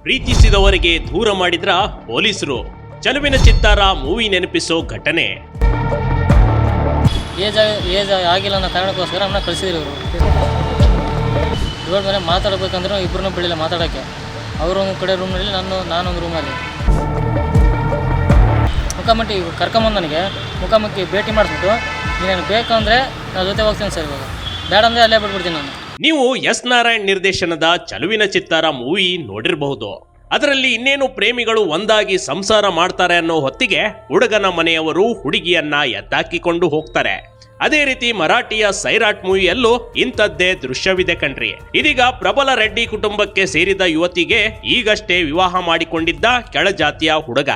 ಪ್ರೀತಿಸಿದವರಿಗೆ ದೂರ ಮಾಡಿದ್ರ ಪೊಲೀಸರು. ಚೆಲುವಿನ ಚಿತ್ತಾರ ಮೂವಿ ನೆನಪಿಸೋ ಘಟನೆ. ಏಜ್ ಆಗಿಲ್ಲ ಅನ್ನೋ ಕಾರಣಕ್ಕೋಸ್ಕರ ನಮ್ಮನ್ನ ಕಳಿಸಿದ್ರು ಇವರು. ಇವಾಗ ಮೇಲೆ ಮಾತಾಡಬೇಕಂದ್ರೆ ಇಬ್ಬರನ್ನೂ ಬಿಡಲಿಲ್ಲ ಮಾತಾಡೋಕ್ಕೆ. ಅವರು ಒಂದು ಕಡೆ ರೂಮ್ನಲ್ಲಿ ನಾನೊಂದು ರೂಮಲ್ಲಿ. ಮುಖಾಮುಖಿ ಕರ್ಕೊಂಬಂದು ನನಗೆ ಮುಖಾಮುಖಿ ಭೇಟಿ ಮಾಡಿಸ್ಬಿಟ್ಟು ನೀನು ಬೇಕಂದರೆ ನಾನು ಜೊತೆ ಹೋಗ್ತೀನಿ ಸರ್, ಇವಾಗ ಬೇಡ ಅಂದರೆ ಅಲ್ಲೇ ಬಿಟ್ಬಿಡ್ತೀನಿ ನಾನು. ನೀವು ಎಸ್ ನಾರಾಯಣ್ ನಿರ್ದೇಶನದ ಚೆಲುವಿನ ಚಿತ್ತಾರ ಮೂವಿ ನೋಡಿರಬಹುದು. ಅದರಲ್ಲಿ ಇನ್ನೇನು ಪ್ರೇಮಿಗಳು ಒಂದಾಗಿ ಸಂಸಾರ ಮಾಡ್ತಾರೆ ಅನ್ನೋ ಹೊತ್ತಿಗೆ ಹುಡುಗನ ಮನೆಯವರು ಹುಡುಗಿಯನ್ನ ಎದ್ದಾಕಿಕೊಂಡು ಹೋಗ್ತಾರೆ. ಅದೇ ರೀತಿ ಮರಾಠಿಯ ಸೈರಾಟ್ ಮೂವಿಯಲ್ಲೂ ಇಂಥದ್ದೇ ದೃಶ್ಯವಿದೆ ಕಣ್ರಿ. ಇದೀಗ ಪ್ರಬಲ ರೆಡ್ಡಿ ಕುಟುಂಬಕ್ಕೆ ಸೇರಿದ ಯುವತಿಗೆ ಈಗಷ್ಟೇ ವಿವಾಹ ಮಾಡಿಕೊಂಡಿದ್ದ ಕೆಳಜಾತಿಯ ಹುಡುಗ.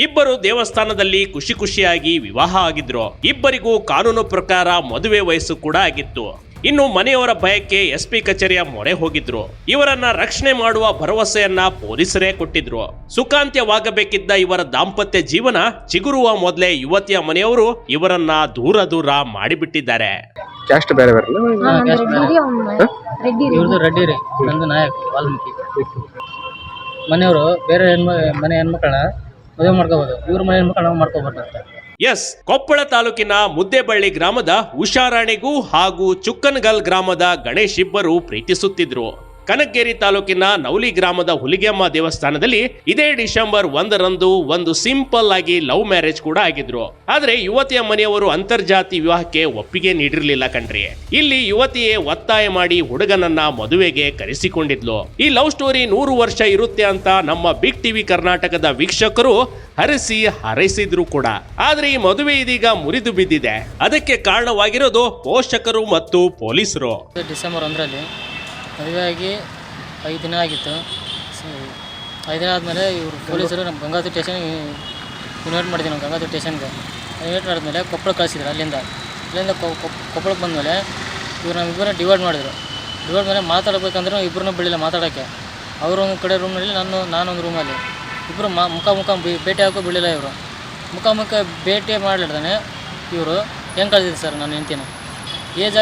ಇಬ್ಬರು ದೇವಸ್ಥಾನದಲ್ಲಿ ಖುಷಿಯಾಗಿ ವಿವಾಹ ಆಗಿದ್ರು. ಇಬ್ಬರಿಗೂ ಕಾನೂನು ಪ್ರಕಾರ ಮದುವೆ ವಯಸ್ಸು ಕೂಡ ಆಗಿತ್ತು. ಇನ್ನು ಮನೆಯವರ ಭಯಕ್ಕೆ SP ಕಚೇರಿಯ ಮೊರೆ ಹೋಗಿದ್ರು. ಇವರನ್ನ ರಕ್ಷಣೆ ಮಾಡುವ ಭರವಸೆಯನ್ನ ಪೊಲೀಸರೇ ಕೊಟ್ಟಿದ್ರು. ಸುಖಾಂತ್ಯವಾಗಬೇಕಿದ್ದ ಇವರ ದಾಂಪತ್ಯ ಜೀವನ ಚಿಗುರುವ ಮೊದಲೇ ಯುವತಿಯ ಮನೆಯವರು ಇವರನ್ನ ದೂರ ಮಾಡಿಬಿಟ್ಟಿದ್ದಾರೆ. ರೆಡ್ಡಿ ರೀ, ನಂದು ನಾಯಕ್ ವಾಲ್ಮೀಕಿ. ಮನೆಯವರು ಬೇರೆ ಮನೆ ಹೆಣ್ಮಕ್ಳನ್ನ ಮದುವೆ ಮಾಡ್ಕೋಬಹುದು, ಇವ್ರ ಮನೆ ಹೆಣ್ಮಕ್ಳನ್ನ ಮಾಡ್ಕೋಬಾರ್ದು. ಎಸ್, ಕೊಪ್ಪಳ ತಾಲೂಕಿನ ಮುದ್ದೇಬಳ್ಳಿ ಗ್ರಾಮದ ಉಷಾರಾಣಿಗೂ ಹಾಗೂ ಚುಕ್ಕನಗಲ್ ಗ್ರಾಮದ ಗಣೇಶ್ ಇಬ್ಬರು ಪ್ರೀತಿಸುತ್ತಿದ್ರು. ಕನಕಗೇರಿ ತಾಲೂಕಿನ ನವಲಿ ಗ್ರಾಮದ ಹುಲಿಗೆಮ್ಮ ದೇವಸ್ಥಾನದಲ್ಲಿ ಇದೇ ಡಿಸೆಂಬರ್ 1ರಂದು ಒಂದು ಸಿಂಪಲ್ ಆಗಿ ಲವ್ ಮ್ಯಾರೇಜ್ ಕೂಡ ಆಗಿದ್ರು. ಆದ್ರೆ ಯುವತಿಯ ಮನೆಯವರು ಅಂತರ್ಜಾತಿ ವಿವಾಹಕ್ಕೆ ಒಪ್ಪಿಗೆ ನೀಡಿರ್ಲಿಲ್ಲ ಕಣ್ರಿ. ಇಲ್ಲಿ ಯುವತಿಯೇ ಒತ್ತಾಯ ಮಾಡಿ ಹುಡುಗನನ್ನ ಮದುವೆಗೆ ಕರೆಸಿಕೊಂಡಿದ್ಲು. ಈ ಲವ್ ಸ್ಟೋರಿ 100 ವರ್ಷ ಇರುತ್ತೆ ಅಂತ ನಮ್ಮ ಬಿಗ್ ಟಿವಿ ಕರ್ನಾಟಕದ ವೀಕ್ಷಕರು ಹಾರೈಸಿದ್ರು ಕೂಡ. ಆದ್ರೆ ಈ ಮದುವೆ ಇದೀಗ ಮುರಿದು ಬಿದ್ದಿದೆ. ಅದಕ್ಕೆ ಕಾರಣವಾಗಿರೋದು ಪೋಷಕರು ಮತ್ತು ಪೊಲೀಸರು. ಡಿಸೆಂಬರ್ 1ರಲ್ಲಿ ಮದುವೆ ಆಗಿ 5 ದಿನ ಆಗಿತ್ತು. 5 ದಿನ ಆದಮೇಲೆ ಇವರು ಪೊಲೀಸರು ನಮ್ಮ ಗಂಗಾವತಿ ಸ್ಟೇಷನ್ಗೆ ಇನ್ವೈಟ್ ಮಾಡಿದ್ವಿ. ನಾವು ಗಂಗಾವತಿ ಸ್ಟೇಷನ್ಗೆ ಇನ್ವೈಟ್ ಮಾಡಿದ್ಮೇಲೆ ಕೊಪ್ಪಳ ಕಳಿಸಿದ್ರು. ಅಲ್ಲಿಂದ ಕೊಪ್ಪಳಕ್ಕೆ ಬಂದಮೇಲೆ ಇವ್ರು ನಮ್ಮಿಬ್ಬರನ್ನ ಡಿವೈಡ್ ಮಾಡಿದ್ರು. ಡಿವೈಡ್ ಮೇಲೆ ಮಾತಾಡಬೇಕಂದ್ರೆ ಇಬ್ಬರನ್ನೂ ಬಿಡಲಿಲ್ಲ ಮಾತಾಡೋಕ್ಕೆ. ಅವರು ಒಂದು ಕಡೆ ರೂಮ್ನಲ್ಲಿ ನಾನೊಂದು ರೂಮಲ್ಲಿ. ಇಬ್ಬರು ಮುಖಾಮುಖ ಭೇಟಿ ಹಾಕೋ ಬಿಡಲಿಲ್ಲ. ಇವರು ಮುಖಾಮುಖ ಭೇಟಿ ಮಾಡಲಿಡ್ದಾನೆ ಇವರು ಹೆಂಗೆ ಕಳಿಸಿದ್ರು ಸರ್ ನಾನು ಹೆಂಡ್ತಿನ. ಏಜ್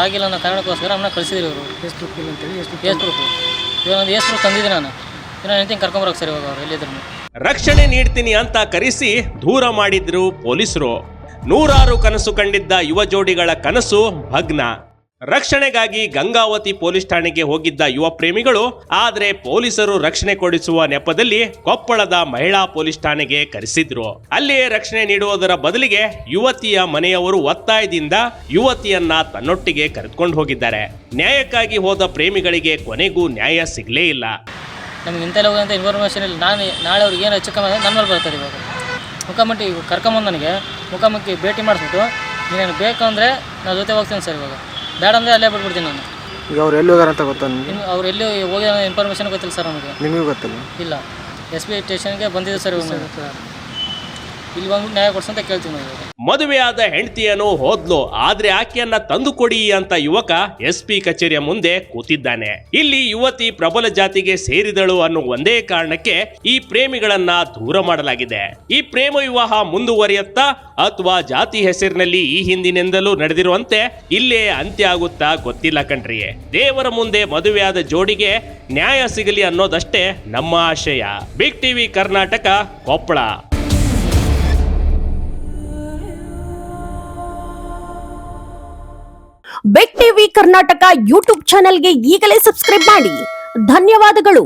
ಆಗಿಲ್ಲ ಅನ್ನೋ ಕಾರಣಕ್ಕೋಸ್ಕರ ನಮ್ಮನ್ನ ಕಳಿಸಿದ್ರು ಇವರು. ಏಜ್ ಪ್ರೂಫ್ ಇವಾಗ ಒಂದು ಏಜ್ ಪ್ರೂಫ್ ತಂದಿದ್ದೆ ನಾನು. ಇನ್ನೂ ಹೆಂಡ್ತಿನ ಕರ್ಕೊಂಬರೋಕೆ ಸರ್ ಇವಾಗ ಅವ್ರು ಎಲ್ಲಿದ್ರು. ರಕ್ಷಣೆ ನೀಡ್ತೀನಿ ಅಂತ ಕರೆಸಿ ದೂರ ಮಾಡಿದ್ರು ಪೊಲೀಸರು. 100 ಕನಸು ಕಂಡಿದ್ದ ಯುವ ಜೋಡಿಗಳ ಕನಸು ಭಗ್ನ. ರಕ್ಷಣೆಗಾಗಿ ಗಂಗಾವತಿ ಪೊಲೀಸ್ ಠಾಣೆಗೆ ಹೋಗಿದ್ದ ಯುವ ಪ್ರೇಮಿಗಳು ಆದ್ರೆ ಪೊಲೀಸರು ರಕ್ಷಣೆ ಕೊಡಿಸುವ ನೆಪದಲ್ಲಿ ಕೊಪ್ಪಳದ ಮಹಿಳಾ ಪೊಲೀಸ್ ಠಾಣೆಗೆ ಕರೆಸಿದ್ರು. ಅಲ್ಲಿಯೇ ರಕ್ಷಣೆ ನೀಡುವುದರ ಬದಲಿಗೆ ಯುವತಿಯ ಮನೆಯವರು ಒತ್ತಾಯದಿಂದ ಯುವತಿಯನ್ನ ತನ್ನೊಟ್ಟಿಗೆ ಕರೆದುಕೊಂಡು ಹೋಗಿದ್ದಾರೆ. ನ್ಯಾಯಕ್ಕಾಗಿ ಹೋದ ಪ್ರೇಮಿಗಳಿಗೆ ಕೊನೆಗೂ ನ್ಯಾಯ ಸಿಗಲೇ ಇಲ್ಲ. ನಮ್ಗೆ ಇಂತೆಲ್ಲ ಹೋದಂಥ ಇನ್ಫಾರ್ಮೇಷನ್ ಇಲ್ಲ. ನಾಳೆ ಅವ್ರಿಗೆ ಏನು ಹೆಚ್ಚು ಕಮ್ಮಿ ನನ್ನ ಮೇಲೆ ಬರ್ತಾರೆ. ಇವಾಗ ಮುಖಾಮುಖಿ ಕರ್ಕೊಂಬಂದು ನನಗೆ ಮುಖಾಮುಖಿ ಭೇಟಿ ಮಾಡಿಸ್ಬಿಟ್ಟು ನೀನು ಬೇಕಂದರೆ ನಾನು ಜೊತೆ ಹೋಗ್ತೀನಿ ಸರ್, ಇವಾಗ ಬೇಡ ಅಂದರೆ ಅಲ್ಲೇ ಬಿಟ್ಬಿಡ್ತೀನಿ ನಾನು. ಈಗ ಅವ್ರು ಎಲ್ಲಿ ಹೋಗಾರ ಅಂತ ಗೊತ್ತಾ? ಅವ್ರು ಎಲ್ಲಿ ಹೋಗಿ ಇನ್ಫಾರ್ಮೇಷನ್ ಗೊತ್ತಿಲ್ಲ ಸರ್ ನಮಗೆ. ನಿಮಗೂ ಗೊತ್ತಿಲ್ಲ? ಇಲ್ಲ, SP ಸ್ಟೇಷನ್ಗೆ ಬಂದಿದೆ ಸರ್. ಇಲ್ಲಿ ಬಂದ್ಬಿಟ್ಟು ನ್ಯಾಯ ಕೊಡ್ಸಂತ ಕೇಳ್ತೀವಿ ನಾವು. ಮದುವೆಯಾದ ಹೆಂಡತಿಯನ್ನು ಹೋದ್ಲು, ಆದ್ರೆ ಆಕೆಯನ್ನ ತಂದು ಕೊಡಿ ಅಂತ ಯುವಕ SP ಕಚೇರಿಯ ಮುಂದೆ ಕೂತಿದ್ದಾನೆ. ಇಲ್ಲಿ ಯುವತಿ ಪ್ರಬಲ ಜಾತಿಗೆ ಸೇರಿದಳು ಅನ್ನೋ ಒಂದೇ ಕಾರಣಕ್ಕೆ ಈ ಪ್ರೇಮಿಗಳನ್ನ ದೂರ ಮಾಡಲಾಗಿದೆ. ಈ ಪ್ರೇಮ ವಿವಾಹ ಮುಂದುವರಿಯುತ್ತಾ ಅಥವಾ ಜಾತಿ ಹೆಸರಿನಲ್ಲಿ ಈ ಹಿಂದಿನಿಂದಲೂ ನಡೆದಿರುವಂತೆ ಇಲ್ಲೇ ಅಂತ್ಯ ಆಗುತ್ತಾ ಗೊತ್ತಿಲ್ಲ ಕಣ್ರಿ. ದೇವರ ಮುಂದೆ ಮದುವೆಯಾದ ಜೋಡಿಗೆ ನ್ಯಾಯ ಸಿಗಲಿ ಅನ್ನೋದಷ್ಟೇ ನಮ್ಮ ಆಶಯ. Big TV Karnataka, Koppal. Big TV Karnataka YouTube ಚಾನೆಲ್ಗೆ ಈಗಲೇ ಸಬ್ಸ್ಕ್ರೈಬ್ ಮಾಡಿ. ಧನ್ಯವಾದಗಳು.